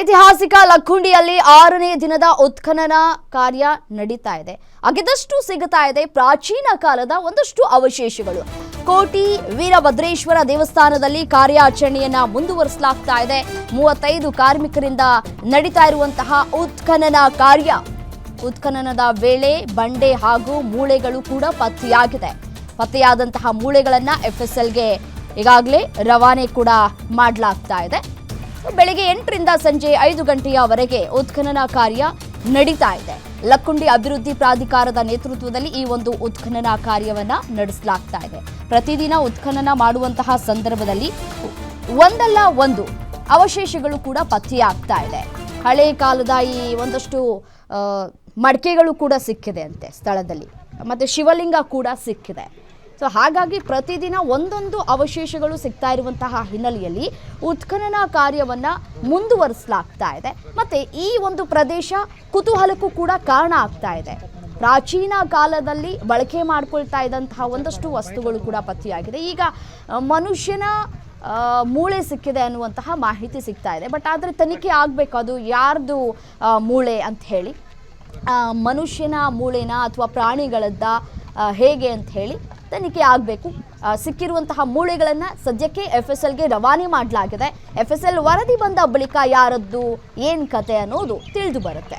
ಐತಿಹಾಸಿಕ ಲಕ್ಕುಂಡಿಯಲ್ಲಿ 6ನೇ ದಿನದ ಉತ್ಖನನ ಕಾರ್ಯ ನಡೀತಾ ಇದೆ. ಅಗೆದಷ್ಟು ಸಿಗುತ್ತಾ ಇದೆ ಪ್ರಾಚೀನ ಕಾಲದ ಒಂದಷ್ಟು ಅವಶೇಷಗಳು. ಕೋಟಿ ವೀರಭದ್ರೇಶ್ವರ ದೇವಸ್ಥಾನದಲ್ಲಿ ಕಾರ್ಯಾಚರಣೆಯನ್ನ ಮುಂದುವರಿಸಲಾಗ್ತಾ ಇದೆ. 35 ಕಾರ್ಮಿಕರಿಂದ ನಡೀತಾ ಇರುವಂತಹ ಉತ್ಖನನ ಕಾರ್ಯ. ಉತ್ಖನನದ ವೇಳೆ ಬಂಡೆ ಹಾಗೂ ಮೂಳೆಗಳು ಕೂಡ ಪತ್ತೆಯಾಗಿದೆ. ಪತ್ತೆಯಾದಂತಹ ಮೂಳೆಗಳನ್ನ FSLಗೆ ಈಗಾಗಲೇ ರವಾನೆ ಕೂಡ ಮಾಡಲಾಗ್ತಾ ಇದೆ. ಬೆಳಗ್ಗೆ 8ರಿಂದ ಸಂಜೆ 5 ಗಂಟೆಯವರೆಗೆ ಉತ್ಖನನ ಕಾರ್ಯ ನಡೀತಾ ಇದೆ. ಲಕ್ಕುಂಡಿ ಅಭಿವೃದ್ಧಿ ಪ್ರಾಧಿಕಾರದ ನೇತೃತ್ವದಲ್ಲಿ ಈ ಒಂದು ಉತ್ಖನನ ಕಾರ್ಯವನ್ನ ನಡೆಸಲಾಗ್ತಾ ಇದೆ. ಪ್ರತಿದಿನ ಉತ್ಖನನ ಮಾಡುವಂತಹ ಸಂದರ್ಭದಲ್ಲಿ ಒಂದಲ್ಲ ಒಂದು ಅವಶೇಷಗಳು ಕೂಡ ಪತ್ತೆಯಾಗ್ತಾ ಇದೆ. ಹಳೆ ಕಾಲದ ಈ ಒಂದಷ್ಟು ಮಡಿಕೆಗಳು ಕೂಡ ಸಿಕ್ಕಿದೆ ಅಂತೆ ಸ್ಥಳದಲ್ಲಿ, ಮತ್ತೆ ಶಿವಲಿಂಗ ಕೂಡ ಸಿಕ್ಕಿದೆ. ಸೊ ಹಾಗಾಗಿ ಪ್ರತಿದಿನ ಒಂದೊಂದು ಅವಶೇಷಗಳು ಸಿಗ್ತಾ ಇರುವಂತಹ ಹಿನ್ನೆಲೆಯಲ್ಲಿ ಉತ್ಖನನ ಕಾರ್ಯವನ್ನ ಮುಂದುವರಿಸಲಾಗ್ತಾ ಇದೆ. ಮತ್ತೆ ಈ ಒಂದು ಪ್ರದೇಶ ಕುತೂಹಲಕ್ಕೂ ಕೂಡ ಕಾರಣ ಆಗ್ತಾ ಇದೆ. ಪ್ರಾಚೀನ ಕಾಲದಲ್ಲಿ ಬಳಕೆ ಮಾಡ್ಕೊಳ್ತಾ ಇದ್ದಂತಹ ಒಂದಷ್ಟು ವಸ್ತುಗಳು ಕೂಡ ಪತ್ತೆಯಾಗಿದೆ. ಈಗ ಮನುಷ್ಯನ ಮೂಳೆ ಸಿಕ್ಕಿದೆ ಅನ್ನುವಂತಹ ಮಾಹಿತಿ ಸಿಗ್ತಾ ಇದೆ. ಬಟ್ ಆದರೆ ತನಿಖೆ ಆಗಬೇಕು, ಅದು ಯಾರ್ದು ಮೂಳೆ ಅಂತ ಹೇಳಿ, ಮನುಷ್ಯನ ಮೂಳೆನ ಅಥವಾ ಪ್ರಾಣಿಗಳದ್ದ ಹೇಗೆ ಅಂತ ಹೇಳಿ ತನಿಖೆ ಆಗಬೇಕು. ಸಿಕ್ಕಿರುವಂತಹ ಮೂಳೆಗಳನ್ನು ಸದ್ಯಕ್ಕೆ FSLಗೆ ರವಾನೆ ಮಾಡಲಾಗಿದೆ. FSL ವರದಿ ಬಂದ ಬಳಿಕ ಯಾರದ್ದು ಏನು ಕತೆ ಅನ್ನೋದು ತಿಳಿದು ಬರುತ್ತೆ.